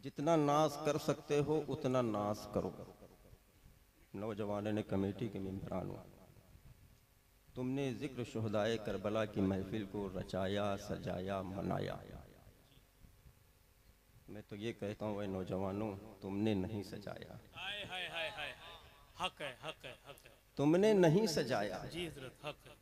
जितना नाश कर सकते हो उतना नाश करो। नौजवानों ने कमेटी के मेंबरानों, तुमने जिक्र शुहदाए करबला की महफिल को रचाया, सजाया, मनाया। मैं तो ये कहता हूँ, नौजवानों, तुमने नहीं सजाया। हाय हाय हाय हाय, हक है, हक है, हक है। तुमने नहीं सजाया। जी हजरत, हक है।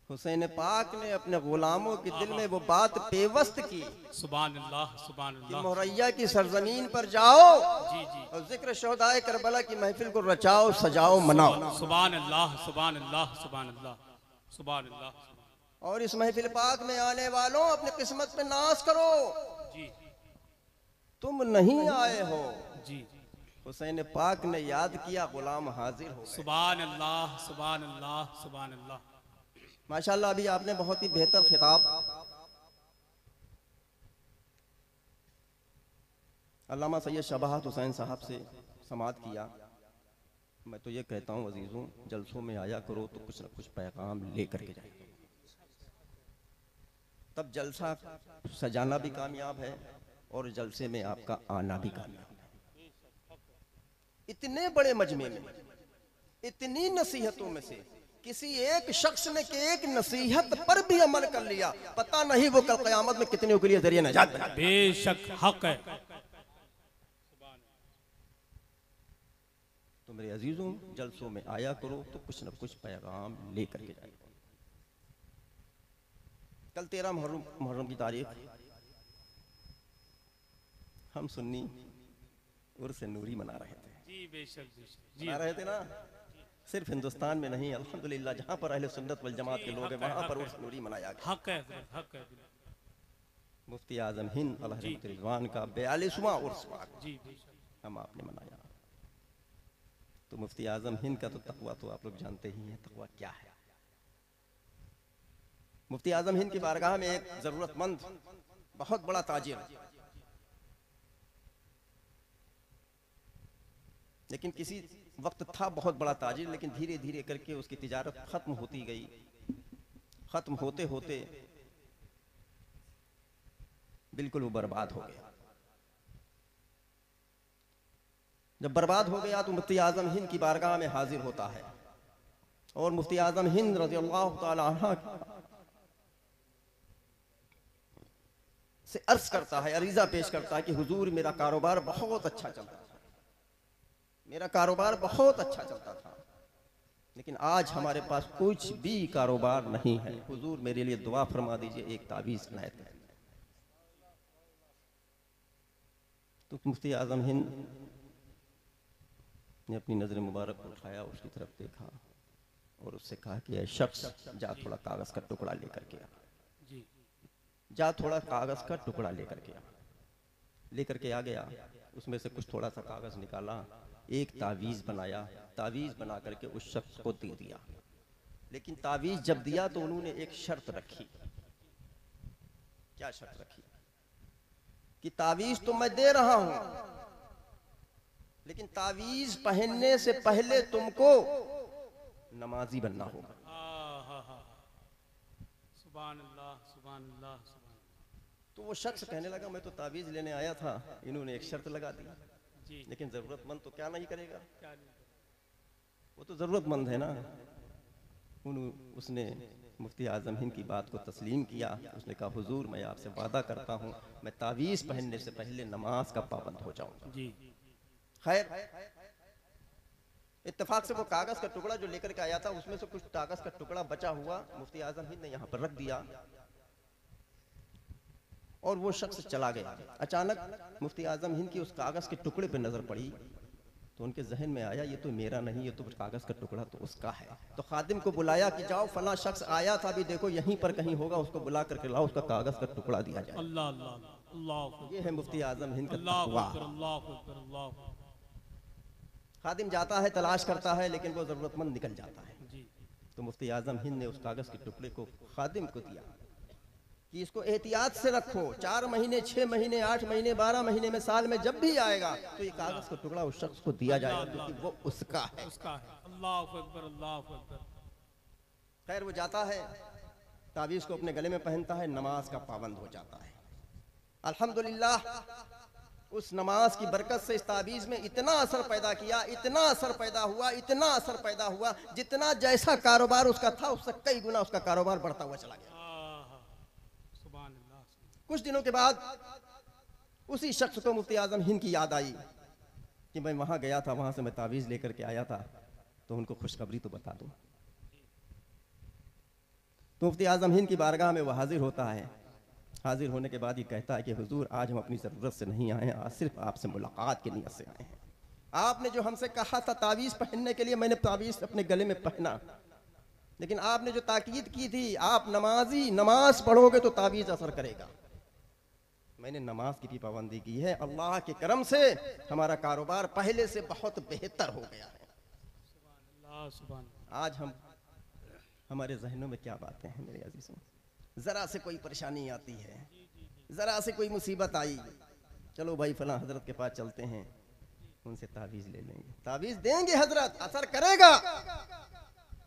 हुसैन पाक ने अपने गुलामों के दिल में वो बात पेवस्त की सुभान अल्लाह, सुभान कि अल्लाह। मोरैया की सरजमीन पर जाओ जी जी। और जिक्र शुहदाए करबला की महफिल को रचाओ, सजाओ, मनाओ। सुभान अल्लाह, सुभान अल्लाह, सुभान अल्लाह, सुभान अल्लाह। और इस महफिल पाक में आने वालों, अपनी किस्मत पे नाश करो। जी तुम नहीं आए हो। जी। हुसैन पाक ने याद किया, गुलाम हाजिर हो गए। सुभान अल्लाह, सुभान अल्लाह, सुभान अल्लाह। माशाल्लाह, अभी आपने बहुत ही बेहतर खिताब अल्लामा सैयद शबाहत हुसैन साहब से समाअत किया। मैं तो ये कहता हूँ अजीजों, जलसों में आया करो तो कुछ न कुछ पैगाम लेकर के जाए, तब जलसा सजाना भी कामयाब है और जलसे में आपका आना भी कामयाब है। इतने बड़े मजमे में, इतनी नसीहतों में से किसी एक शख्स ने कि एक नसीहत पर भी अमल कर लिया, पता नहीं वो कल क़यामत में कितने के लिए जरिए नजात बना। बेशक हक है। तो मेरे अजीजों, जलसों में आया करो तो कुछ न कुछ पैगाम लेकर के जाए। कल 13 मुहर्रम की तारीख, हम सुन्नी उर्स नूरी मना रहे थे। जी बेशक, बेशक। मना रहे थे ना, सिर्फ हिंदुस्तान में नहीं, अल्हम्दुलिल्लाह जहाँ पर अहले सुन्नत वल जमात के लोग हैं वहाँ पर उर्स नूरी मनाया गया। हक है, हक है। मुफ्ती आजम हिंद अलैहि रिज़वान का 42वां उर्स पाक जी बेशक। हम आपने मनाया। तो मुफ्ती आजम हिंद का तो तकवा तो आप लोग जानते ही हैं, तकवा क्या है। मुफ्ती आजम हिंद की बारगाह में एक जरूरतमंद बहुत बड़ा ताजिर, लेकिन किसी वक्त था बहुत बड़ा ताजिर, लेकिन धीरे धीरे करके उसकी तिजारत खत्म होती गई। खत्म होते होते बिल्कुल वो बर्बाद हो गया। जब बर्बाद हो गया तो मुफ्ती आजम हिंद की बारगाह में हाजिर होता है और मुफ्ती आजम हिंद रज़ियल्लाहु ताला अन्हा से अर्ज करता है, अरीजा पेश करता है कि हुजूर, मेरा कारोबार बहुत अच्छा चलता था, मेरा कारोबार बहुत अच्छा चलता था, लेकिन आज हमारे पास कुछ भी कारोबार नहीं है। हुजूर मेरे लिए दुआ फरमा दीजिए, एक तावीज़ इनायत करें। तो मुफ्ती आजम हिंद ने अपनी नज़र मुबारक को उठाया, उसकी तरफ देखा और उससे कहा कि ऐ शख्स, जा थोड़ा कागज़ का टुकड़ा लेकर के आ। जी। जा थोड़ा कागज़ का टुकड़ा लेकर के आ। लेकर के आ गया, उसमें से कुछ थोड़ा सा कागज़ निकाला, एक तावीज़ बनाया, तावीज़ बना करके उस शख्स को दे दिया। लेकिन तावीज़ जब दिया तो उन्होंने एक शर्त रखी। क्या शर्त रखी? कि तावीज़ तो मैं दे रहा हूं, लेकिन तावीज़ पहनने से पहले तुमको नमाजी बनना होगा। सुभान अल्लाह, सुभान अल्लाह, सुभान। तो वो शख्स कहने लगा, मैं तो तावीज़ लेने आया था, इन्होंने एक शर्त लगा दी। जी। लेकिन जरूरतमंद तो क्या नहीं करेगा, क्या नहीं? वो तो जरूरतमंद है ना। उसने मुफ्ती आजम हिंद की बात को तस्लीम किया। उसने कहा, हुजूर मैं आपसे वादा करता हूँ, मैं तावीज़ पहनने से पहले नमाज का पाबंद हो जाऊंगा। जी। खैर, इत्तेफाक से वो कागज का टुकड़ा जो लेकर के आया था, उसमें से कुछ कागज का टुकड़ा बचा हुआ मुफ्ती आजम हिंद ने यहाँ पर रख दिया और वो शख्स चला गया। अचानक मुफ्ती आजम हिंद की उस कागज के टुकड़े पर नजर पड़ी तो उनके जहन में आया, ये तो मेरा नहीं, ये तो कागज का टुकड़ा तो उसका है। तो खादिम को बुलाया कि जाओ, फला शख्स आया था, अभी देखो यहीं पर कहीं होगा, उसको बुला करके लाओ, उसका कागज का टुकड़ा दिया जाए। अल्लाह अल्लाह अल्लाह। ये है मुफ्ती आजम हिंद का अल्लाह तकवा। अकबर, अल्लाह अकबर, अल्लाह। खादिम जाता है, तलाश करता है, लेकिन वो जरूरतमंद निकल जाता है। जी। तो मुफ्ती आजम हिंद ने उस कागज के टुकड़े को खादिम को दिया कि इसको एहतियात से रखो, 4 महीने, 6 महीने, 8 महीने, 12 महीने में, साल में जब भी आएगा तो ये कागज का टुकड़ा उस शख्स को दिया जाएगा, क्योंकि वो उसका है। उसका है। अल्लाह अकबर, अल्लाह अकबर। खैर, वो जाता है, तावीज़ को अपने गले में पहनता है, नमाज का पाबंद हो जाता है। अल्हम्दुलिल्लाह उस नमाज की बरकत से इस ताबीज़ में इतना असर पैदा किया, इतना असर पैदा हुआ, इतना असर पैदा हुआ, जितना जैसा कारोबार उसका था उससे कई गुना उसका कारोबार बढ़ता हुआ चला गया। सुभान अल्लाह। कुछ दिनों के बाद उसी शख्स को मुफ्ती आजम हिंद की याद आई कि मैं वहां गया था, वहां से मैं तावीज़ लेकर के आया था, तो उनको खुशखबरी तो बता दूं। तो मुफ्ती आजम हिंद की बारगाह में वह हाजिर होता है। हाजिर होने के बाद ये कहता है कि हुजूर, आज हम अपनी ज़रूरत से नहीं आए हैं, आज सिर्फ आपसे मुलाकात की नीयत से आए हैं। आपने जो हमसे कहा था तावीज़ पहनने के लिए, मैंने तावीज़ अपने गले में पहना, लेकिन आपने जो ताकीद की थी, आप नमाजी, नमाज पढ़ोगे तो तावीज़ असर करेगा। मैंने नमाज की भी पाबंदी की है। अल्लाह के करम से हमारा कारोबार पहले से बहुत बेहतर हो गया है। आज हमारे जहनों में क्या बातें हैं मेरे अजीजों, जरा से कोई परेशानी आती है, जरा से कोई मुसीबत आई, चलो भाई फलां हजरत के पास चलते हैं, उनसे तावीज़ ले लेंगे, तावीज़ देंगे हजरत, असर करेगा।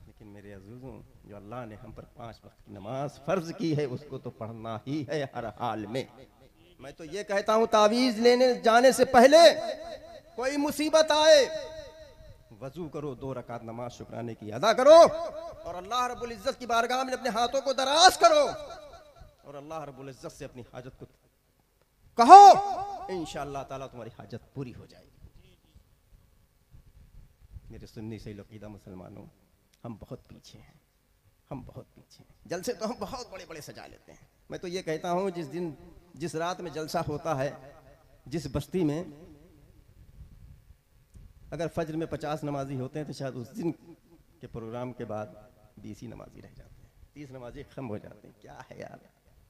लेकिन मेरे अजीजों, जो अल्लाह ने हम पर 5 वक्त की नमाज फर्ज की है, उसको तो पढ़ना ही है हर हाल में। मैं तो ये कहता हूँ, तावीज़ लेने जाने से पहले कोई मुसीबत आए, वजू करो, 2 रकात नमाज शुक्राने की अदा करो, और अल्लाह रब्बुल इज्जत की बारगाह में अपने हाथों को दराज करो, और अल्लाह रब्बुल इज्जत से अपनी हाजत को कहो, इंशाअल्लाह ताला तुम्हारी हाजत पूरी हो जाएगी। मेरे सुन्नी सही अकीदा मुसलमानों, हम बहुत पीछे हैं, हम बहुत पीछे हैं। जलसे तो हम बहुत बड़े बड़े सजा लेते हैं। मैं तो ये कहता हूँ, जिस रात में जलसा होता है, जिस बस्ती में अगर फज्र में 50 नमाजी होते हैं, तो शायद उस दिन के प्रोग्राम के बाद 20 ही नमाजी रह जाते हैं, 30 नमाजी खत्म हो जाते हैं। क्या है यार,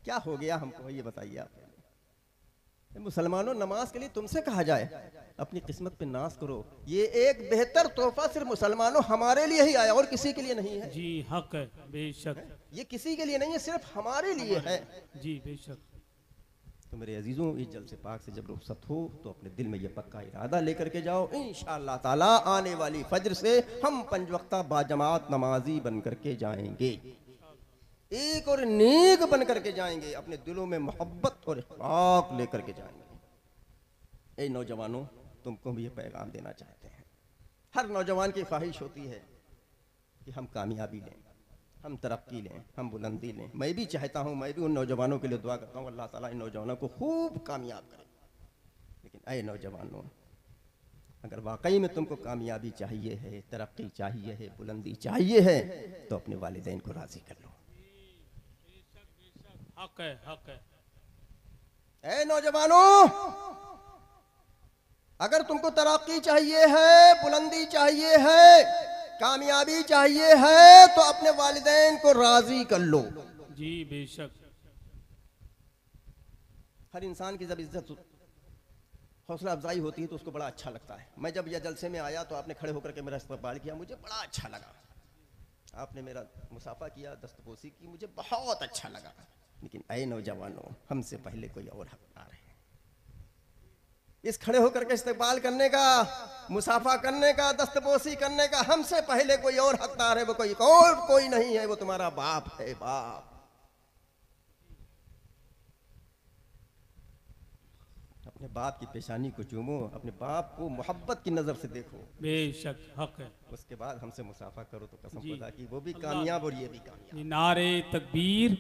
क्या हो गया हमको, ये बताइए आप। मुसलमानों, नमाज के लिए तुमसे कहा जाए, अपनी किस्मत पे नाज करो। ये एक बेहतर तोहफा सिर्फ मुसलमानों हमारे लिए ही आया, और किसी के लिए नहीं है। जी हक है, बेशक। ये किसी के लिए नहीं है, सिर्फ हमारे लिए है। जी बेशक। तो मेरे अजीजों, इस जलसे पाक से जब रुखसत हो तो अपने दिल में ये पक्का इरादा लेकर के जाओ, इंशाअल्लाह ताला आने वाली फज्र से हम 5 वक्ता बाजमात नमाजी बन करके जाएंगे, एक और नेक बन करके जाएंगे, अपने दिलों में मोहब्बत और इखलाक लेकर के जाएंगे। ए नौजवानों, तुमको भी ये पैगाम देना चाहते हैं। हर नौजवान की ख्वाहिश होती है कि हम कामयाबी लें, हम तरक्की लें, हम बुलंदी लें। मैं भी चाहता हूँ, मैं भी उन नौजवानों के लिए दुआ करता हूँ, अल्लाह ताला इन नौजवानों को खूब कामयाब करे। लेकिन ऐ नौजवानों, अगर वाकई में तुमको कामयाबी चाहिए है, तरक्की चाहिए है, बुलंदी चाहिए है, तो अपने वालिदैन को राजी कर लो। हक है, हक है। ऐ नौजवानों, अगर तुमको तरक्की चाहिए है, बुलंदी चाहिए है, कामयाबी चाहिए है, तो अपने वालिदैन को राजी कर लो। जी बेशक। हर इंसान की जब इज्जत हौसला अफजाई होती है तो उसको बड़ा अच्छा लगता है। मैं जब यह जलसे में आया तो आपने खड़े होकर के मेरा इस्तकबाल किया, मुझे बड़ा अच्छा लगा। आपने मेरा मुसाफा किया, दस्तपोसी की, मुझे बहुत अच्छा लगा। लेकिन ऐ नौजवानों, हमसे पहले कोई और हकदार है। इस खड़े होकर के इस्तकबाल करने का, मुसाफा करने का, दस्तपोसी करने का हमसे पहले कोई और हकदार है। वो कोई नहीं है, वो तुम्हारा बाप है। बाप, अपने बाप की पेशानी को चूमो, अपने बाप को मोहब्बत की नजर से देखो। बेशक हक है। उसके बाद हमसे मुसाफा करो तो कसम खुदा की वो भी कामयाब और ये भी कामयाब। नारे तकबीर,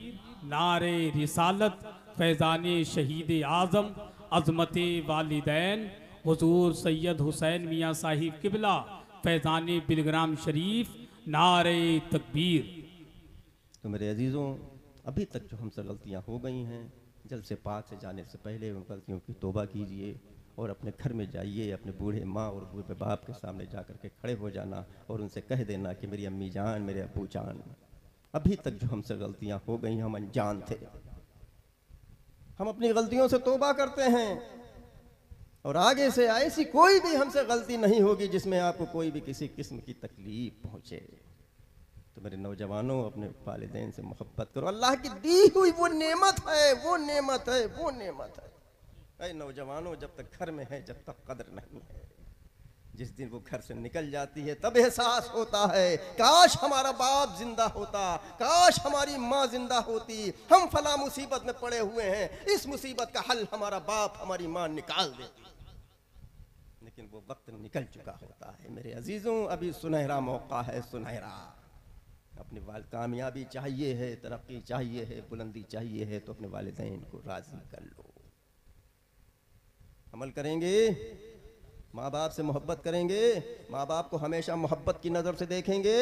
नारे रिसालत, फैज़ाने शहीद आज़म, अज़मत वालिदैन, हुजूर सैयद हुसैन मियाँ साहिब किबला, फैज़ाने बिलग्राम शरीफ, नारे तकबीर। तो मेरे अजीज़ों, अभी तक जो हमसे गलतियाँ हो गई हैं, जलसे पाक से जाने से पहले उन गलतियों की तौबा कीजिए और अपने घर में जाइए, अपने बूढ़े माँ और बूढ़े बाप के सामने जा कर के खड़े हो जाना और उनसे कह देना कि मेरी अम्मी जान, मेरे अब्बू जान, अभी तक जो हमसे गलतियाँ हो गई, हम अनजान थे, हम अपनी गलतियों से तौबा करते हैं और आगे से ऐसी कोई भी हमसे गलती नहीं होगी जिसमें आपको कोई भी किसी किस्म की तकलीफ पहुँचे। तो मेरे नौजवानों, अपने वालिदैन से मोहब्बत करो। अल्लाह की दी हुई वो नेमत है, वो नेमत है, वो नेमत है। ऐ नौजवानों, जब तक घर में है, जब तक कदर नहीं है, जिस दिन वो घर से निकल जाती है तब एहसास होता है काश हमारा बाप जिंदा होता, काश हमारी माँ जिंदा होती, हम फला मुसीबत में पड़े हुए हैं, इस मुसीबत का हल हमारा बाप हमारी माँ निकाल देती। लेकिन वो वक्त निकल चुका होता है। मेरे अजीजों, अभी सुनहरा मौका है, सुनहरा। अपने वाल कामयाबी चाहिए है, तरक्की चाहिए है, बुलंदी चाहिए है, तो अपने वालिदैन को राजी कर लो। अमल करेंगे, माँ बाप से मोहब्बत करेंगे, माँ बाप को हमेशा मोहब्बत की नज़र से देखेंगे।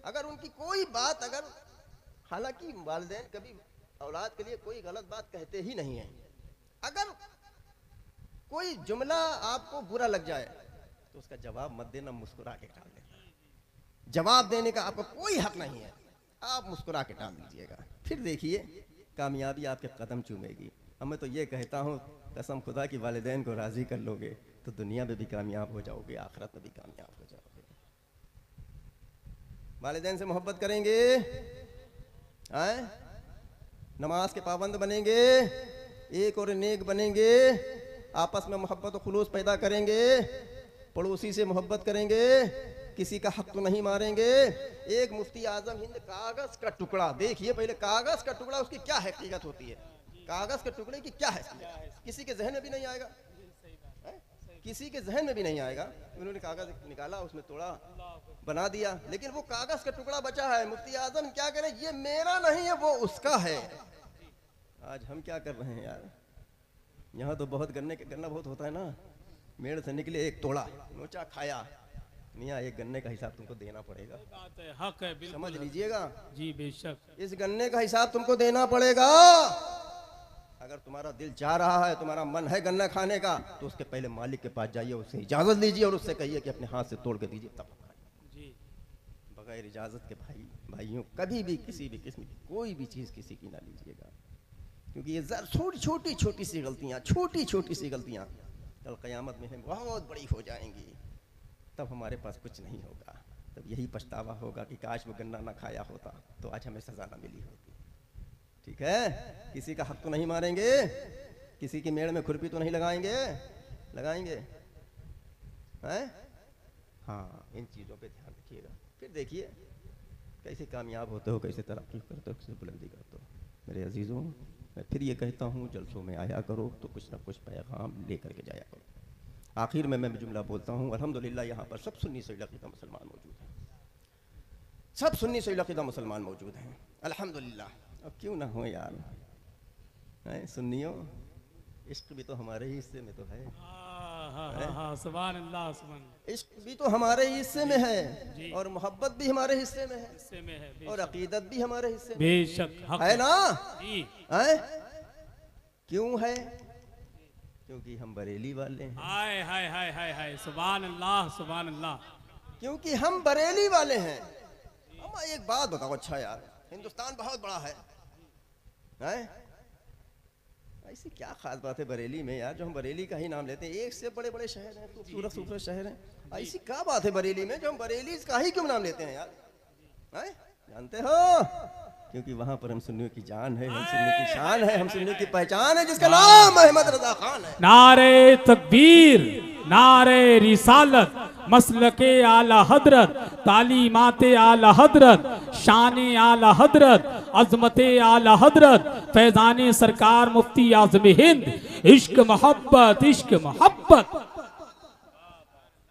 अगर उनकी कोई बात, अगर हालांकि वालिदैन कभी औलाद के लिए कोई गलत बात कहते ही नहीं है, अगर कोई जुमला आपको बुरा लग जाए तो उसका जवाब मत देना, मुस्कुरा के टाल देना। जवाब देने का आपका कोई हक नहीं है, आप मुस्कुरा के टाल दीजिएगा। फिर देखिए कामयाबी आपके कदम चूमेगी। अब मैं तो ये कहता हूँ, कसम खुदा की वालिदैन को राज़ी कर लोगे तो दुनिया में भी कामयाब हो जाओगे, आखिरत में भी कामयाब हो जाओगे। वालिदैन से मोहब्बत करेंगे, आए नमाज के पाबंद बनेंगे, एक और नेक बनेंगे, आपस में मोहब्बत और खुलूस पैदा करेंगे, पड़ोसी से मोहब्बत करेंगे, किसी का हक तो नहीं मारेंगे। एक मुफ्ती आजम हिंद कागज का टुकड़ा, देखिए पहले कागज का टुकड़ा उसकी क्या हकीकत होती है, कागज के टुकड़े की क्या है, किसी के जहन में भी नहीं आएगा, किसी के जहन में भी नहीं आएगा। उन्होंने कागज निकाला, उसमें तोड़ा, बना दिया, लेकिन वो कागज का टुकड़ा बचा है। मुफ्ती आजम क्या करें, ये मेरा नहीं है, वो उसका है। आज हम क्या कर रहे हैं यार, यहाँ तो बहुत गन्ना बहुत होता है ना, मेड़ से निकले एक तोड़ा, नोचा खाया, मियाँ एक गन्ने का हिसाब तुमको देना पड़ेगा। बात है, हक है, बिल्कुल समझ लीजिएगा जी, बेशक। इस गन्ने का हिसाब तुमको देना पड़ेगा। अगर तुम्हारा दिल चाह रहा है, तुम्हारा मन है गन्ना खाने का, तो उसके पहले मालिक के पास जाइए, उससे इजाजत लीजिए और उससे कहिए कि अपने हाथ से तोड़ के दीजिए, तब जी। बगैर इजाजत के भाइयों कभी भी किसी भी किस्म की कोई भी चीज किसी की ना लीजिएगा, क्योंकि ये छोटी छोटी सी गलतियां, छोटी छोटी सी गलतियां कल क़यामत में बहुत बड़ी हो जाएंगी। तब हमारे पास कुछ नहीं होगा, तब यही पछतावा होगा कि काश वो गन्ना ना खाया होता तो आज हमें सजा ना मिली होती। ठीक है, किसी का हक तो नहीं मारेंगे, किसी की मेड़ में खुरपी तो नहीं लगाएंगे, हैं? हाँ, इन चीज़ों पे ध्यान रखिएगा। फिर देखिए कैसे कामयाब होते हो, कैसे तरक्की करते हो, कैसे बुलंदी करते हो। मेरे अजीज़ों, मैं फिर ये कहता हूँ, जलसों में आया करो तो कुछ ना कुछ पैगाम ले करके जाया करो। आखिर में मैं जुमला बोलता हूँ, अल्हम्दुलिल्लाह यहाँ पर सब सुन्नी सही अक़ीदा मुसलमान मौजूद हैं, सब सुन्नी सही अक़ीदा मुसलमान मौजूद हैं, अल्हम्दुलिल्लाह। अब क्यों ना हो यार, हैं सुन्नियों, इश्क भी तो हमारे ही हिस्से में तो है, सुभान अल्लाह, सुभान अल्लाह। इश्क भी तो हमारे हिस्से में है और मोहब्बत भी हमारे हिस्से में है, हिस्से में है, और अकीदत भी हमारे हिस्से में बेशक, हक है ना जी। है? क्यों है? क्योंकि हम बरेली वाले हैं। हाय हाय हाय हाय हाय, सुभान अल्लाह, सुभान अल्लाह। क्योंकि हम बरेली वाले हैं। अब एक बात बताओ, अच्छा यार, हिंदुस्तान बहुत बड़ा है, ऐसी क्या खास बात है बरेली में यार, जो हम बरेली का ही नाम लेते हैं? एक से बड़े बड़े शहर हैं, खूबसूरत शहर हैं, ऐसी क्या बात है बरेली में जो हम बरेली का ही क्यों नाम लेते हैं यार? जानते हो, क्योंकि वहां पर हम सुन्नियों की जान है, हम सुन्नियों की शान है, हम सुन्नियों की पहचान है, जिसका नाम अहमद रजा खान है। नारे तकबीर, नारे रिसालत, मसलके आला हजरत, तालीमाते आला हजरत, शाने आला हजरत, अजमते आला हजरत, फैजाने सरकार मुफ्ती आज़म हिंद, इश्क मोहब्बत, इश्क मोहब्बत।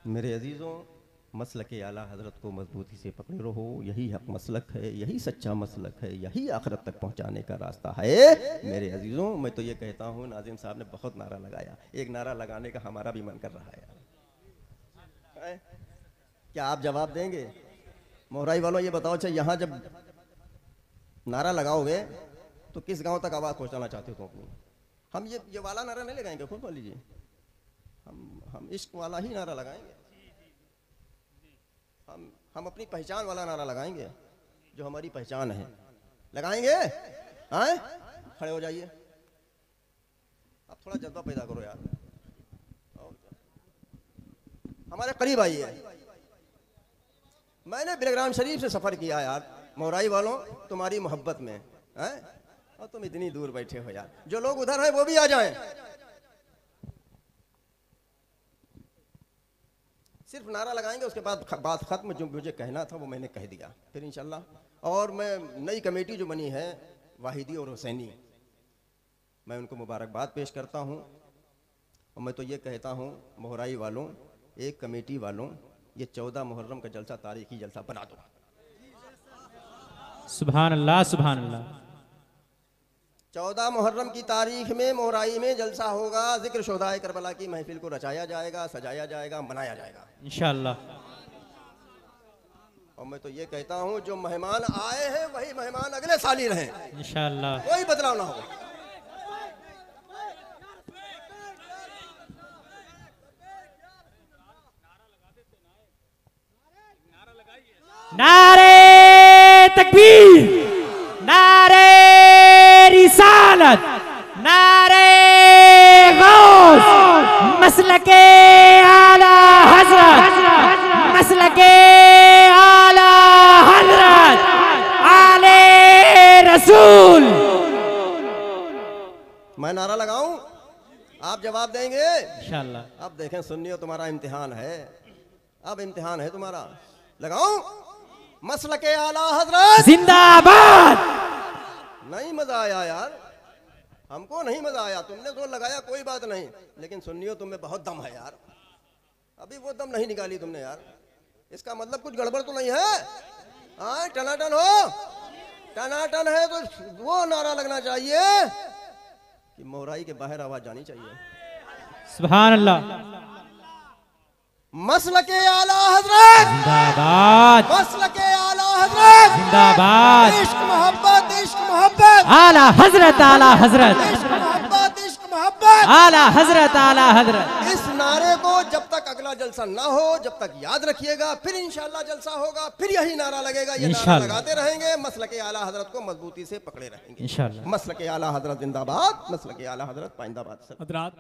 मेरे अजीजों, मसलके आला हजरत को मजबूती से पकड़े रहो, यही हक मसलक है, यही सच्चा मसलक है, यही आखिरत तक पहुंचाने का रास्ता है। मेरे अजीजों, मैं तो ये कहता हूँ, नाज़िम साहब ने बहुत नारा लगाया, एक नारा लगाने का हमारा भी मन कर रहा है यार। क्या आप जवाब देंगे? मोहराई वालों ये बताओ, अच्छा यहाँ जब नारा लगाओगे तो किस गांव तक आवाज़ पहुंचाना चाहते हो तुम अपनी? हम ये वाला नारा नहीं लगाएंगे, खुद बोल लीजिए, हम इश्क वाला ही नारा लगाएंगे, हम अपनी पहचान वाला नारा लगाएंगे, जो हमारी पहचान है, लगाएंगे। हैं? खड़े हो जाइए, अब थोड़ा जज्बा पैदा करो यार, हमारे करीब आइए। मैंने बिलग्राम शरीफ से सफर किया यार, मोहराई वालों, तुम्हारी मोहब्बत में, हैं? और तुम इतनी दूर बैठे हो यार, जो लोग उधर हैं वो भी आ जाएं। सिर्फ नारा लगाएंगे, उसके बाद बात खत्म। जो मुझे कहना था वो मैंने कह दिया। फिर इंशाल्लाह। और मैं नई कमेटी जो बनी है वाहिदी और हुसैनी, मैं उनको मुबारकबाद पेश करता हूँ। और मैं तो ये कहता हूँ मोहराई वालों, एक कमेटी वालों, ये 14 मुहर्रम का जलसा तारीखी जलसा बना दो। सुभान अल्लाह, सुभान अल्लाह। 14 मुहर्रम की तारीख में मोहराई में जलसा होगा। जिक्र शोहदाए करबला की महफिल को रचाया जाएगा, सजाया जाएगा, मनाया जाएगा इंशाअल्लाह। और मैं तो ये कहता हूँ जो मेहमान आए हैं वही मेहमान अगले साल ही रहें, इंशाअल्लाह। कोई बदलाव ना हो। नारे तकबीर, नारे रिसालत, नारे गौस, मसलके आला हजरत, मसलके आला हजरत, आले रसूल। मैं नारा लगाऊं, आप जवाब देंगे इंशाअल्लाह। अब देखें सुन्नियों, तुम्हारा इम्तिहान है, अब इम्तिहान है तुम्हारा। लगाऊं मसलके आला हजरत जिंदाबाद। नहीं मजा आया यार, हमको नहीं मजा आया। तुमने जो लगाया कोई बात नहीं, लेकिन सुन्नियों तुम्हें बहुत दम है यार। अभी वो दम नहीं निकाली तुमने यार, इसका मतलब कुछ गड़बड़ तो नहीं है। हाँ, टनाटन हो, टनाटन है तो वो नारा लगना चाहिए कि मोहराई के बाहर आवाज जानी चाहिए। सुभान अल्लाह। मसलके आला हजरत जिंदाबाद, मसलके आला हजरत जिंदाबाद। इश्क मोहब्बत, इश्क मोहब्बत, आला हजरत, आला हजरत, इश्क मोहब्बत, इश्क मोहब्बत। आला हजरत, आला हजरत। इस नारे को जब तक अगला जलसा ना हो, जब तक याद रखिएगा। फिर इंशाल्लाह जलसा होगा, फिर यही नारा लगेगा। ये नारा इंशाल्लाह लगाते रहेंगे, मसलके आला हजरत को मजबूती से पकड़े रहेंगे। इंशाअल्लाह। मसलके आला हजरत जिंदाबाद, मसलके आला हजरत पाइंदाबाद। हजरात